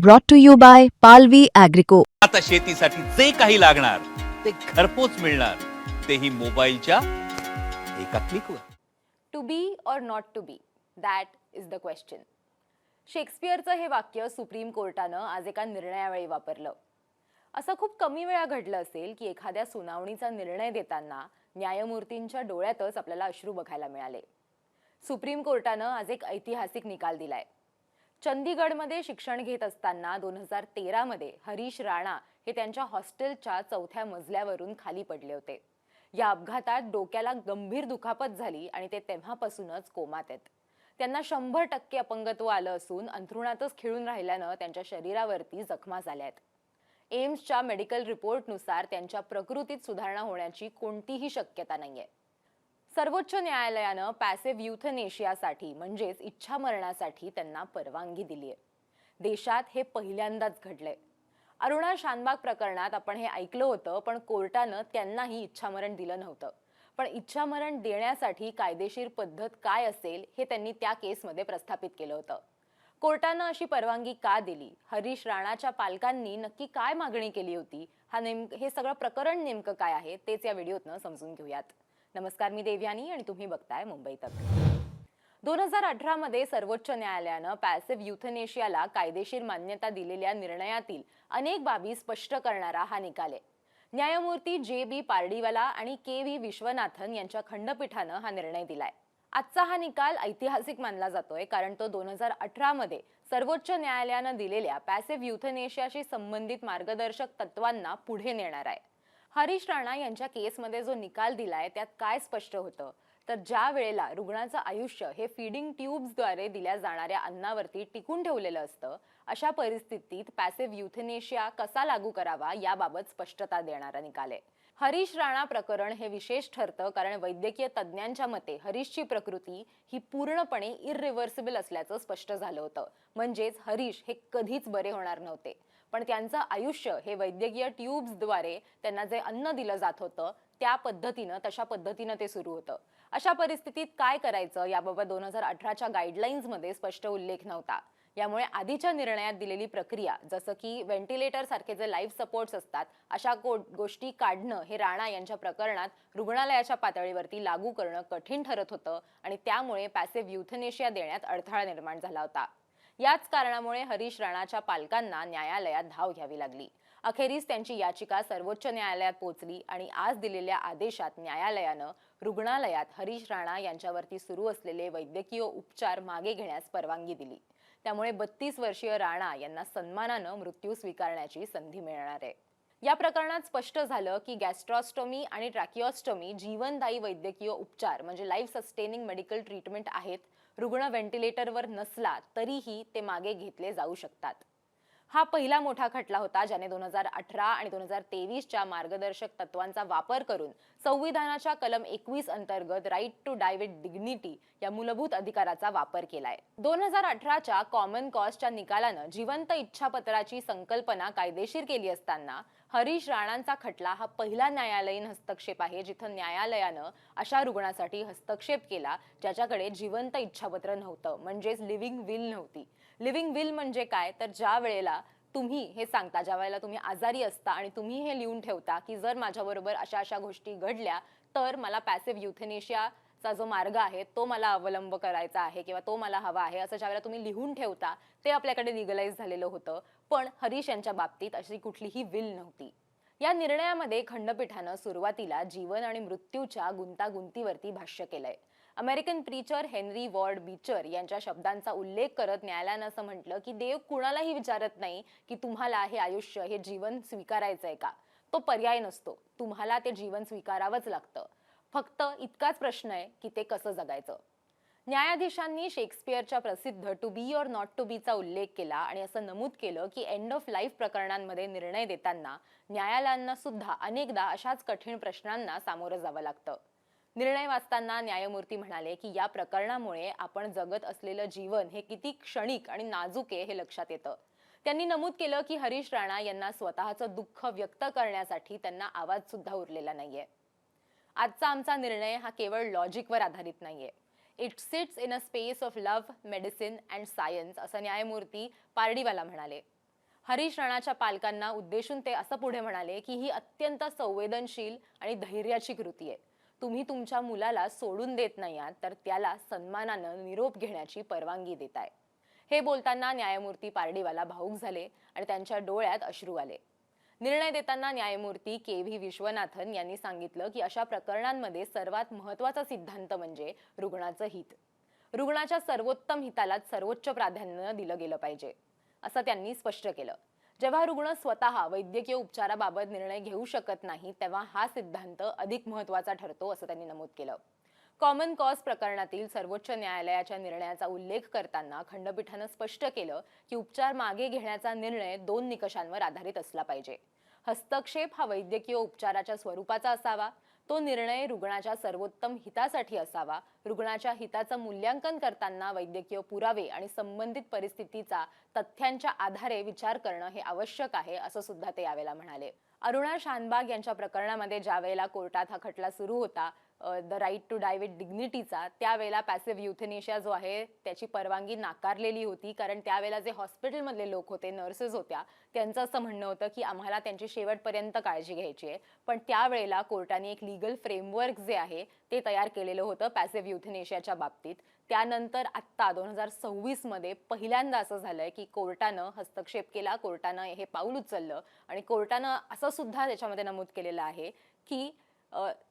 brought to you by Palvi Agrico. आता शेतीसाठी जे काही लागणार ते घरपोच मिळणार, तेही मोबाईलच्या एका क्लिकवर. To be or not to be, that is the question. शेक्सपियरचं हे वाक्य सुप्रीम कोर्टानं आज एका निर्णयावेळी वापरलं. असं खूप कमी वेळा घडलं असेल की एखाद्या सुनावणीचा निर्णय देताना न्यायमूर्तींच्या डोळ्यातच आपल्याला अश्रू बघायला मिळाले. सुप्रीम कोर्टानं आज एक ऐतिहासिक निकाल दिलाय. चंदीगडमध्ये शिक्षण घेत असताना 2013 मध्ये हरीश राणा हे त्यांच्या हॉस्टेलच्या 4थ्या मजल्यावरून खाली पडले होते. या अपघातात डोक्याला गंभीर दुखापत झाली आणि ते तेव्हापासूनच कोमात आहेत. त्यांना 100% अपंगत्व आलं असून अंथरुणातच खिळून राहिल्यानं त्यांच्या शरीरावरती जखमा झाल्या आहेत. एम्सच्या मेडिकल रिपोर्टनुसार त्यांच्या प्रकृतीत सुधारणा होण्याची कोणतीही शक्यता नाहीये. सर्वोच्च न्यायालयानं पॅसिव्ह युथनेशियासाठी म्हणजेच इच्छा मरणासाठी त्यांना परवानगी दिली आहे. देशात हे पहिल्यांदाच घडलंय. अरुणा शानबाग प्रकरणात आपण हे ऐकलं होतं, पण कोर्टानं त्यांनाही इच्छामरण दिलं नव्हतं. पण इच्छामरण देण्यासाठी कायदेशीर पद्धत काय असेल हे त्यांनी त्या केसमध्ये प्रस्थापित केलं होतं. कोर्टानं अशी परवानगी का दिली, हरीश राणाच्या पालकांनी नक्की काय मागणी केली होती, हे सगळं प्रकरण नेमकं काय आहे तेच या व्हिडिओतनं समजून घेऊयात. नमस्कार, मी देवयानी आणि तुम्ही बघताय मुंबई तक. 2018 मध्ये सर्वोच्च न्यायालयानं पॅसिव्ह युथनेशियाला कायदेशीर मान्यता दिलेल्या निर्णयातील अनेक बाबी स्पष्ट करणारा हा निकाल आहे. न्यायमूर्ती जे.बी. पार्डीवाला आणि के.व्ही. विश्वनाथन यांच्या खंडपीठानं हा निर्णय दिलाय. आजचा हा निकाल ऐतिहासिक मानला जातोय कारण तो 2018 मध्ये सर्वोच्च न्यायालयानं दिलेल्या पॅसिव्ह युथनेशियाशी संबंधित मार्गदर्शक तत्वांना पुढे नेणार आहे. हरीश राणा यांच्या केसमध्ये जो निकाल दिलाय त्यात काय स्पष्ट होतं, तर ज्या वेळेला रुग्णाचं आयुष्य हे फीडिंग ट्यूब्सद्वारे दिल्या जाणाऱ्या अन्नावरती टिकून ठेवलेलं असतं, अशा परिस्थितीत पॅसिव्ह युथनेशिया कसा लागू करावा याबाबत स्पष्टता देणारा निकाल आहे. हरीश राणा प्रकरण हे विशेष ठरतं कारण वैद्यकीय तज्ज्ञांच्या मते हरीशची प्रकृती ही पूर्णपणे इररिव्हर्सिबल असल्याचं स्पष्ट झालं होतं. म्हणजेच हरीश हे कधीच बरे होणार नव्हते, पण त्यांचं आयुष्य हे वैद्यकीय ट्यूब्सद्वारे त्यांना जे अन्न दिलं जात होतं तशा पद्धतीनं ते सुरू होतं. अशा परिस्थितीत काय करायचं याबाबत 2018च्या गाईडलाईन्समध्ये स्पष्ट उल्लेख नव्हता. यामुळे आधीच्या निर्णयात दिलेली प्रक्रिया, जसं की व्हेंटिलेटर सारखे जे लाईफ सपोर्ट्स असतात, अशा गोष्टी काढणं हे राणा यांच्या प्रकरणात रुग्णालयाच्या पातळीवरती लागू करणं कठीण ठरत होतं आणि त्यामुळे पॅसिव्ह युथनेशिया देण्यात अडथळा निर्माण झाला होता. याच कारणामुळे हरीश राणाच्या पालकांना न्यायालयात धाव घ्यावी लागली. अखेरीस त्यांची याचिका सर्वोच्च न्यायालयात पोहोचली आणि आज दिलेल्या आदेशात न्यायालयानं रुग्णालयात हरीश राणा यांच्यावरती सुरू असलेले वैद्यकीय उपचार मागे घेण्यास परवानगी दिली. त्यामुळे 32 वर्षीय राणा यांना सन्मानानं मृत्यू स्वीकारण्याची संधी मिळणार आहे. या प्रकरणात स्पष्ट झालं की गॅस्ट्रोस्टोमी आणि ट्रॅकिओस्टोमी जीवनदायी वैद्यकीय उपचार म्हणजे लाईफ सस्टेनिंग मेडिकल ट्रीटमेंट आहेत. रुग्ण व्हेंटिलेटरवर नसला तरीही ते मागे घेतले जाऊ शकतात. हा पहिला मोठा खटला होता ज्याने 2018 आणि 2023च्या मार्गदर्शक तत्वांचा वापर करून संविधानाच्या कलम 21 अंतर्गत right to die with dignity या मूलभूत अधिकाराचा वापर केलाय. 2018च्या कॉमन कॉजच्या निकालानं जिवंत इच्छापत्राची संकल्पना कायदेशीर केली असताना हरीश राणांचा खटला हा पहिला न्यायालयीन हस्तक्षेप आहे जिथं न्यायालयानं अशा रुग्णासाठी हस्तक्षेप केला ज्याच्याकडे जिवंत इच्छापत्र नव्हतं, म्हणजेच लिव्हिंग विल नव्हती. लिव्हिंग विल म्हणजे काय, तर ज्या वेळेला तुम्ही हे सांगता, ज्या वेळेला तुम्ही आजारी असता आणि तुम्ही हे लिहून ठेवता की जर माझ्याबरोबर अशा अशा गोष्टी घडल्या तर मला पॅसिव्ह युथनेशियाचा जो मार्ग आहे तो मला अवलंब करायचा आहे किंवा तो मला हवा आहे, असं ज्या वेळेला तुम्ही लिहून ठेवता ते आपल्याकडे लिगलाइज झालेलं होतं. पण हरीश यांच्या बाबतीत अशी कुठलीही विल नव्हती. या निर्णयामध्ये खंडपीठानं सुरुवातीला जीवन आणि मृत्यूच्या गुंतागुंतीवरती भाष्य केलंय. American preacher Henry Ward Beecher यांच्या शब्दांचा उल्लेख करत न्यायालयानं असं म्हटलं की देव कुणालाही विचारत नाही की तुम्हाला हे आयुष्य, हे जीवन स्वीकारायचंय का. तो पर्याय नसतो, तुम्हाला ते जीवन स्वीकारावंच लागतं. फक्त इतकाच प्रश्न आहे की ते कसं जगायचं. न्यायाधीशांनी शेक्सपियरच्या प्रसिद्ध to be or not to बीचा उल्लेख केला आणि असं नमूद केलं की एंड ऑफ लाईफ प्रकरणांमध्ये निर्णय देताना न्यायालयांना सुद्धा अनेकदा अशाच कठीण प्रश्नांना सामोरं जावं लागतं. निर्णय वाचताना न्यायमूर्ती म्हणाले की या प्रकरणामुळे आपण जगत असलेलं जीवन हे किती क्षणिक आणि नाजूक आहे हे लक्षात येतं. त्यांनी नमूद केलं की हरीश राणा यांना स्वतःचं दुःख व्यक्त करण्यासाठी त्यांना आवाज सुद्धा उरलेला नाहीये. आजचा आमचा निर्णय हा केवळ लॉजिकवर आधारित नाहीये. It sits in a space of love, medicine and science, असं न्यायमूर्ती पार्डीवाला म्हणाले. हरीश राणाच्या पालकांना उद्देशून ते असं पुढे म्हणाले की ही अत्यंत संवेदनशील आणि धैर्याची कृती आहे. तुम्ही तुमच्या मुलाला सोडून देत नाही आहात, तर त्याला सन्मानानं निरोप घेण्याची परवानगी देताय. हे बोलताना न्यायमूर्ती पारडीवाला भावूक झाले आणि त्यांच्या डोळ्यात अश्रू आले. निर्णय देताना न्यायमूर्ती के.व्ही. विश्वनाथन यांनी सांगितलं की अशा प्रकरणांमध्ये सर्वात महत्त्वाचा सिद्धांत म्हणजे रुग्णाचं हित. रुग्णाच्या सर्वोत्तम हितालाच सर्वोच्च प्राधान्य दिलं गेलं पाहिजे, असं त्यांनी स्पष्ट केलं. जेव्हा रुग्ण स्वतः वैद्यकीय उपचाराबाबत निर्णय घेऊ शकत नाही, तेव्हा हा सिद्धांत अधिक महत्त्वाचा ठरतो, असं त्यांनी नमूद केलं. कॉमन कॉज प्रकरणातील सर्वोच्च न्यायालयाच्या निर्णयाचा उल्लेख करताना खंडपीठानं स्पष्ट केलं की उपचार मागे घेण्याचा निर्णय 2 निकषांवर आधारित असला पाहिजे. हस्तक्षेप हा वैद्यकीय उपचाराच्या स्वरूपाचा असावा, तो निर्णय रुग्णाच्या सर्वोत्तम हितासाठी असावा, रुग्णाच्या हिताचं मूल्यांकन करताना वैद्यकीय पुरावे आणि संबंधित परिस्थितीचा तथ्यांच्या आधारे विचार करणं हे आवश्यक आहे, असं सुद्धा ते यावेळेला म्हणाले. अरुणा शानबाग यांच्या प्रकरणामध्ये ज्या वेळेला कोर्टात हा खटला सुरू होता, the right to die with डिग्निटीचा, त्यावेळेला पॅसिव्ह युथेनेशिया जो आहे त्याची परवानगी नाकारलेली होती. कारण त्यावेळेला जे हॉस्पिटलमधले लोक होते, नर्सेस होत्या, त्यांचं असं म्हणणं होतं की आम्हाला त्यांची शेवटपर्यंत काळजी घ्यायची आहे. पण त्यावेळेला कोर्टाने एक लीगल फ्रेमवर्क जे आहे ते तयार केलेलं होतं पॅसिव्ह युथेनेशियाच्या बाबतीत. त्यानंतर आत्ता 2026 मध्ये पहिल्यांदा असं झालंय की कोर्टानं हस्तक्षेप केला, कोर्टानं हे पाऊल उचललं आणि कोर्टानं असं सुद्धा त्याच्यामध्ये नमूद केलेलं आहे की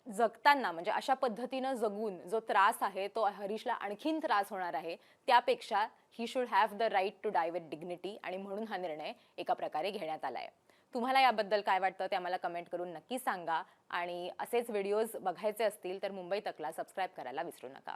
जगताना म्हणजे अशा पद्धतीनं जगून जो त्रास आहे तो हरीशला आणखीन त्रास होणार आहे, त्यापेक्षा he should have the right to die with dignity, आणि म्हणून हा निर्णय एका प्रकारे घेण्यात आलाय. तुम्हाला याबद्दल काय वाटतं ते आम्हाला कमेंट करून नक्की सांगा. आणि असेच व्हिडिओज बघायचे असतील तर मुंबई तकला सबस्क्राईब करायला विसरू नका.